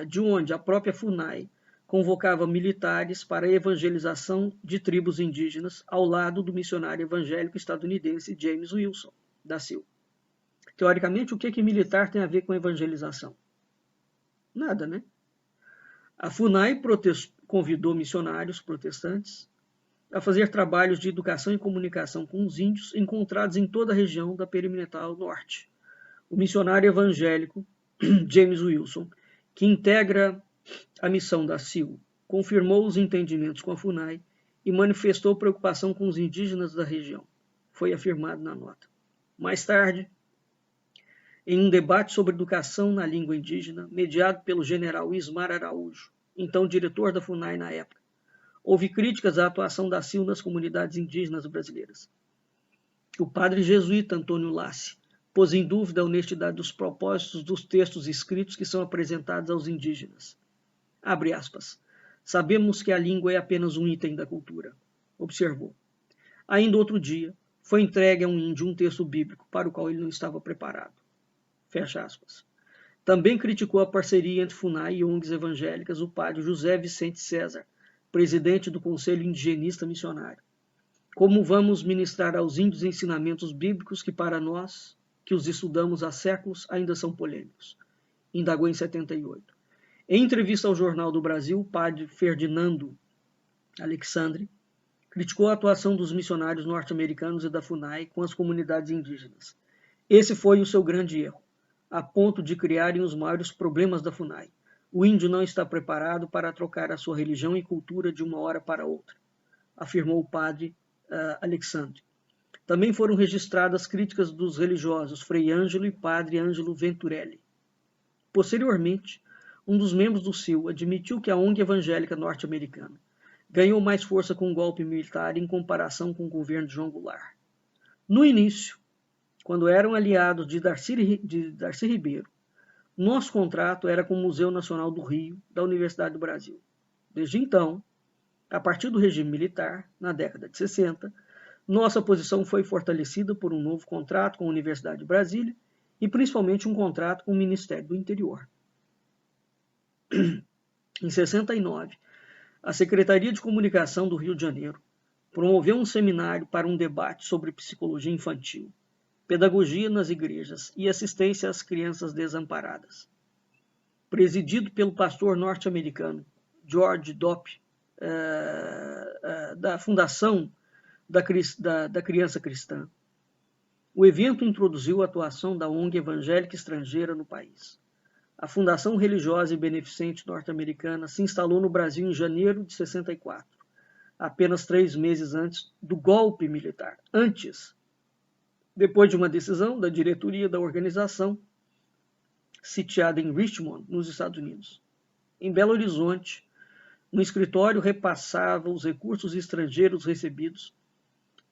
de onde a própria FUNAI convocava militares para a evangelização de tribos indígenas ao lado do missionário evangélico estadunidense James Wilson, da SIL. Teoricamente, o que militar tem a ver com evangelização? Nada, né? A FUNAI convidou missionários protestantes a fazer trabalhos de educação e comunicação com os índios encontrados em toda a região da perimetral norte. O missionário evangélico James Wilson, que integra a missão da SIL, confirmou os entendimentos com a FUNAI e manifestou preocupação com os indígenas da região. Foi afirmado na nota. Mais tarde, em um debate sobre educação na língua indígena, mediado pelo general Ismar Araújo, então diretor da FUNAI na época, houve críticas à atuação da SIL nas comunidades indígenas brasileiras. O padre jesuíta Antônio Lassi pôs em dúvida a honestidade dos propósitos dos textos escritos que são apresentados aos indígenas. Abre aspas. Sabemos que a língua é apenas um item da cultura, observou. Ainda outro dia, foi entregue a um índio um texto bíblico para o qual ele não estava preparado. Fecha aspas. Também criticou a parceria entre FUNAI e ONGs evangélicas o padre José Vicente César, presidente do Conselho Indigenista Missionário. Como vamos ministrar aos índios ensinamentos bíblicos que para nós, que os estudamos há séculos, ainda são polêmicos? Indagou em 78. Em entrevista ao Jornal do Brasil, o padre Ferdinando Alexandre criticou a atuação dos missionários norte-americanos e da FUNAI com as comunidades indígenas. Esse foi o seu grande erro, a ponto de criarem os maiores problemas da FUNAI. O índio não está preparado para trocar a sua religião e cultura de uma hora para outra, afirmou o padre Alexandre. Também foram registradas críticas dos religiosos Frei Ângelo e padre Ângelo Venturelli. Posteriormente, um dos membros do CIL admitiu que a ONG evangélica norte-americana ganhou mais força com o golpe militar em comparação com o governo de João Goulart. No início, quando eram aliados de Darcy Ribeiro, nosso contrato era com o Museu Nacional do Rio, da Universidade do Brasil. Desde então, a partir do regime militar, na década de 60, nossa posição foi fortalecida por um novo contrato com a Universidade de Brasília e principalmente um contrato com o Ministério do Interior. Em 69, a Secretaria de Comunicação do Rio de Janeiro promoveu um seminário para um debate sobre psicologia infantil, pedagogia nas igrejas e assistência às crianças desamparadas. Presidido pelo pastor norte-americano George Dopp, da Fundação da Criança Cristã, o evento introduziu a atuação da ONG evangélica estrangeira no país. A Fundação Religiosa e Beneficente Norte-Americana se instalou no Brasil em janeiro de 64, apenas 3 meses antes do golpe militar. Depois de uma decisão da diretoria da organização, sitiada em Richmond, nos Estados Unidos. Em Belo Horizonte, um escritório repassava os recursos estrangeiros recebidos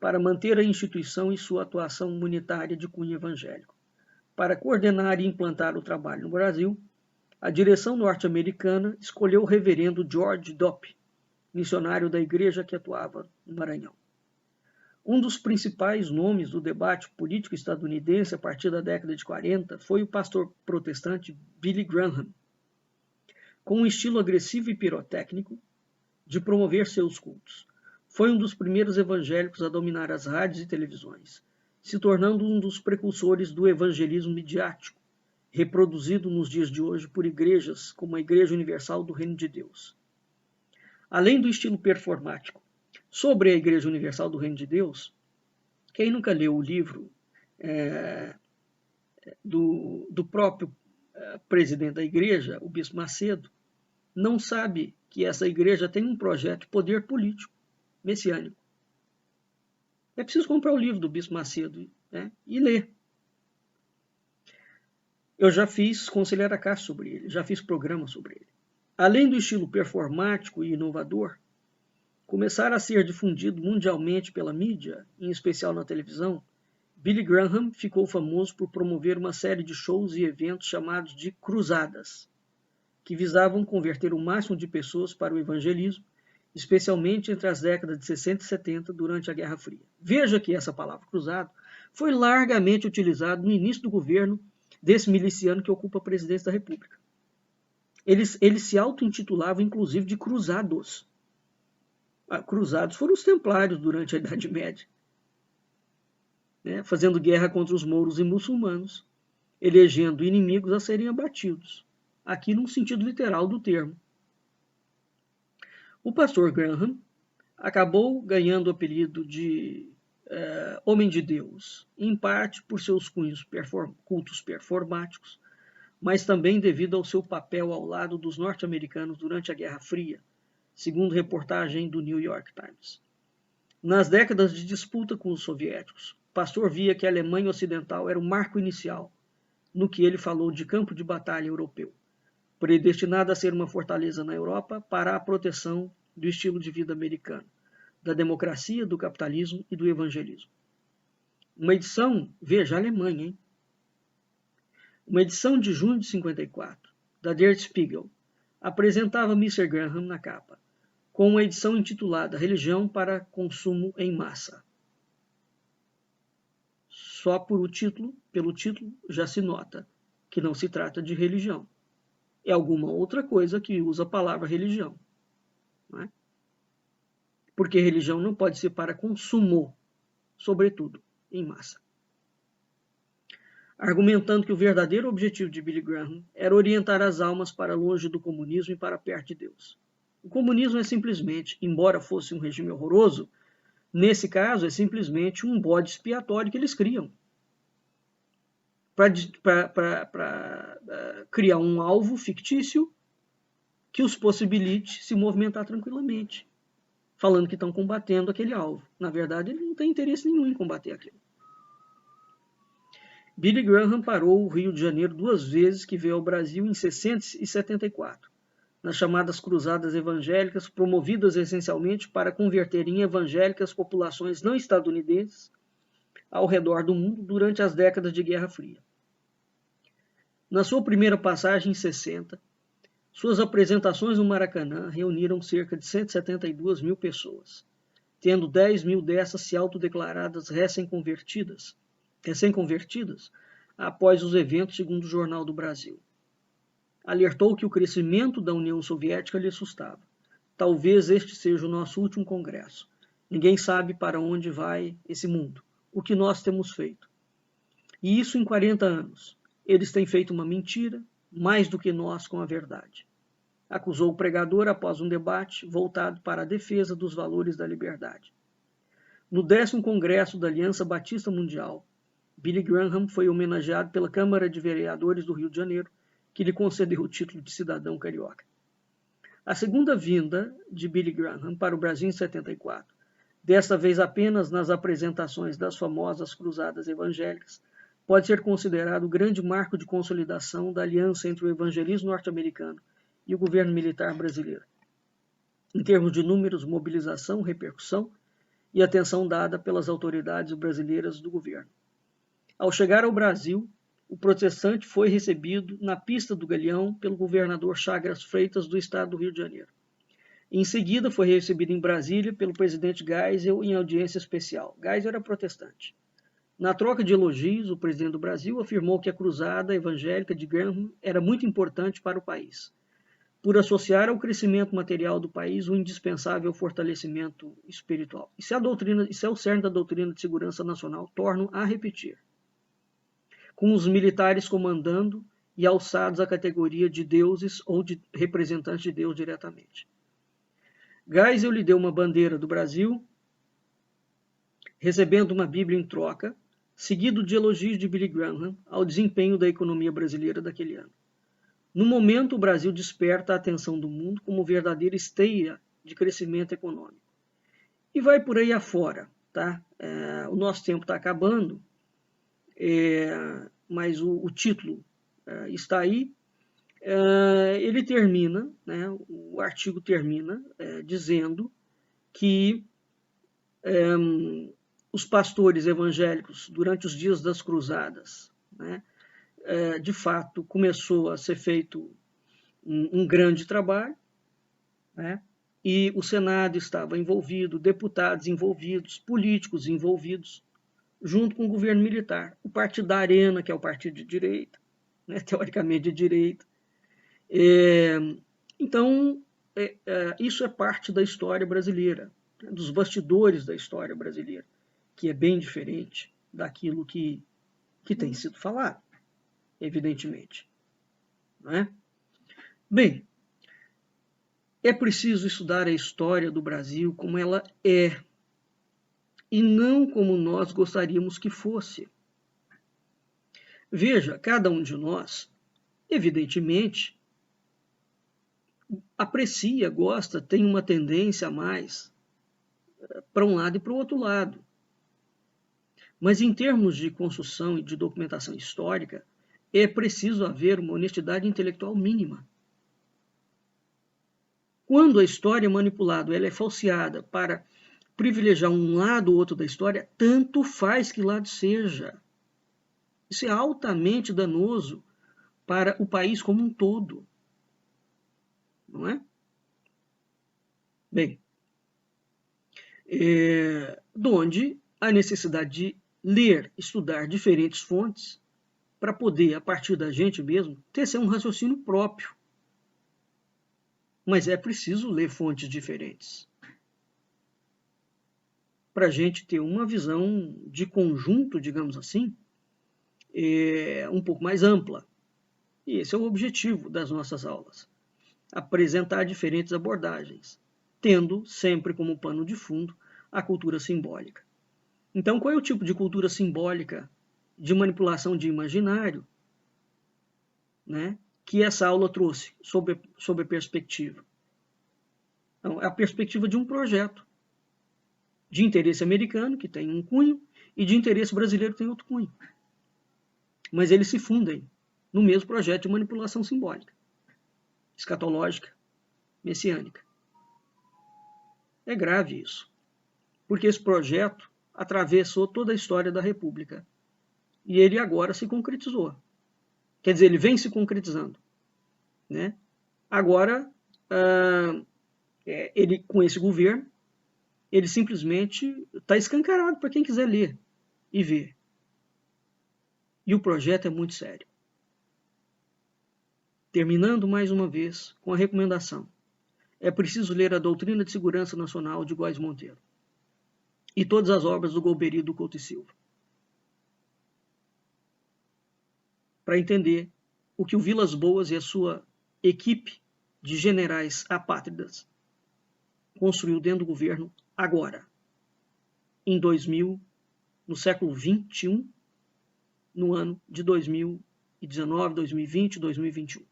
para manter a instituição e sua atuação humanitária de cunho evangélico. Para coordenar e implantar o trabalho no Brasil, a direção norte-americana escolheu o reverendo George Dopp, missionário da igreja que atuava no Maranhão. Um dos principais nomes do debate político estadunidense a partir da década de 40 foi o pastor protestante Billy Graham, com um estilo agressivo e pirotécnico de promover seus cultos. Foi um dos primeiros evangélicos a dominar as rádios e televisões, se tornando um dos precursores do evangelismo midiático, reproduzido nos dias de hoje por igrejas como a Igreja Universal do Reino de Deus. Além do estilo performático, sobre a Igreja Universal do Reino de Deus, quem nunca leu o livro do próprio presidente da igreja, o Bispo Macedo, não sabe que essa igreja tem um projeto de poder político messiânico. É preciso comprar o livro do Bispo Macedo, né, e ler. Eu já fiz Conselheiro Acácio sobre ele, já fiz programa sobre ele. Além do estilo performático e inovador, começar a ser difundido mundialmente pela mídia, em especial na televisão, Billy Graham ficou famoso por promover uma série de shows e eventos chamados de cruzadas, que visavam converter o máximo de pessoas para o evangelismo, especialmente entre as décadas de 60 e 70, durante a Guerra Fria. Veja que essa palavra cruzado foi largamente utilizada no início do governo desse miliciano que ocupa a presidência da República. Eles se auto-intitulavam, inclusive, de cruzados. Cruzados foram os templários durante a Idade Média, né, fazendo guerra contra os mouros e muçulmanos, elegendo inimigos a serem abatidos, aqui num sentido literal do termo. O pastor Graham acabou ganhando o apelido de Homem de Deus, em parte por seus cultos performáticos, mas também devido ao seu papel ao lado dos norte-americanos durante a Guerra Fria, segundo reportagem do New York Times. Nas décadas de disputa com os soviéticos, o pastor via que a Alemanha Ocidental era o marco inicial no que ele falou de campo de batalha europeu, predestinado a ser uma fortaleza na Europa para a proteção do estilo de vida americano, da democracia, do capitalismo e do evangelismo. Uma edição, veja, a Alemanha, hein? Uma edição de junho de 54, da Der Spiegel, apresentava Mr. Graham na capa, com uma edição intitulada Religião para Consumo em Massa. Só pelo título já se nota que não se trata de religião. É alguma outra coisa que usa a palavra religião. Não é? Porque religião não pode ser para consumo, sobretudo em massa. Argumentando que o verdadeiro objetivo de Billy Graham era orientar as almas para longe do comunismo e para perto de Deus. O comunismo é simplesmente, embora fosse um regime horroroso, nesse caso é simplesmente um bode expiatório que eles criam para criar um alvo fictício que os possibilite se movimentar tranquilamente, falando que estão combatendo aquele alvo. Na verdade, ele não tem interesse nenhum em combater aquilo. Billy Graham parou o Rio de Janeiro 2 vezes, que veio ao Brasil em 60 e 74, nas chamadas cruzadas evangélicas, promovidas essencialmente para converter em evangélicas populações não estadunidenses ao redor do mundo durante as décadas de Guerra Fria. Na sua primeira passagem em 60, suas apresentações no Maracanã reuniram cerca de 172 mil pessoas, tendo 10 mil dessas se autodeclaradas recém-convertidas após os eventos, segundo o Jornal do Brasil. Alertou que o crescimento da União Soviética lhe assustava. Talvez este seja o nosso último congresso. Ninguém sabe para onde vai esse mundo, o que nós temos feito. E isso em 40 anos. Eles têm feito uma mentira, mais do que nós com a verdade. Acusou o pregador após um debate voltado para a defesa dos valores da liberdade. No 10º Congresso da Aliança Batista Mundial, Billy Graham foi homenageado pela Câmara de Vereadores do Rio de Janeiro, que lhe concedeu o título de cidadão carioca. A segunda vinda de Billy Graham para o Brasil em 74, desta vez apenas nas apresentações das famosas cruzadas evangélicas, pode ser considerado o grande marco de consolidação da aliança entre o evangelismo norte-americano e o governo militar brasileiro, em termos de números, mobilização, repercussão e atenção dada pelas autoridades brasileiras do governo. Ao chegar ao Brasil, o protestante foi recebido na pista do Galeão pelo governador Chagas Freitas do estado do Rio de Janeiro. Em seguida, foi recebido em Brasília pelo presidente Geisel em audiência especial. Geisel era protestante. Na troca de elogios, o presidente do Brasil afirmou que a cruzada evangélica de Graham era muito importante para o país, por associar ao crescimento material do país o indispensável fortalecimento espiritual. Isso é o cerne da doutrina de segurança nacional, torno a repetir. Com os militares comandando e alçados à categoria de deuses ou de representantes de Deus diretamente. Geisel lhe deu uma bandeira do Brasil, recebendo uma Bíblia em troca, seguido de elogios de Billy Graham ao desempenho da economia brasileira daquele ano. No momento, o Brasil desperta a atenção do mundo como verdadeira esteia de crescimento econômico. E vai por aí afora. Tá? O nosso tempo está acabando, mas o título está aí. Ele termina, né, o artigo termina dizendo que os pastores evangélicos, durante os dias das cruzadas, né, de fato, começou a ser feito um grande trabalho, né, e o Senado estava envolvido, deputados envolvidos, políticos envolvidos, junto com o governo militar. O Partido da Arena, que é o partido de direita, né, teoricamente de direita. Então, isso é parte da história brasileira, né, dos bastidores da história brasileira, que é bem diferente daquilo que tem sido falado, evidentemente. Não é? Bem, é preciso estudar a história do Brasil como ela é, e não como nós gostaríamos que fosse. Veja, cada um de nós, evidentemente, aprecia, gosta, tem uma tendência a mais para um lado e para o outro lado. Mas em termos de construção e de documentação histórica, é preciso haver uma honestidade intelectual mínima. Quando a história é manipulada, ela é falseada para privilegiar um lado ou outro da história, tanto faz que lado seja. Isso é altamente danoso para o país como um todo. Não é? Bem, de onde a necessidade de ler, estudar diferentes fontes para poder, a partir da gente mesmo, tecer um raciocínio próprio. Mas é preciso ler fontes diferentes para a gente ter uma visão de conjunto, digamos assim, um pouco mais ampla. E esse é o objetivo das nossas aulas. Apresentar diferentes abordagens, tendo sempre como pano de fundo a cultura simbólica. Então, qual é o tipo de cultura simbólica de manipulação de imaginário, né, que essa aula trouxe sob a perspectiva? Então, é a perspectiva de um projeto de interesse americano, que tem um cunho, e de interesse brasileiro, que tem outro cunho. Mas eles se fundem no mesmo projeto de manipulação simbólica, escatológica, messiânica. É grave isso, porque esse projeto atravessou toda a história da República e ele agora se concretizou. Quer dizer, ele vem se concretizando, né? Agora, ele, com esse governo, ele simplesmente está escancarado para quem quiser ler e ver. E o projeto é muito sério. Terminando mais uma vez com a recomendação. É preciso ler a Doutrina de Segurança Nacional de Góes Monteiro e todas as obras do Golbery e do Couto e Silva, para entender o que o Vilas Boas e a sua equipe de generais apátridas construiu dentro do governo agora, em 2000, no século XXI, no ano de 2019, 2020, 2021.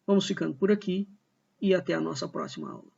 Vamos ficando por aqui e até a nossa próxima aula.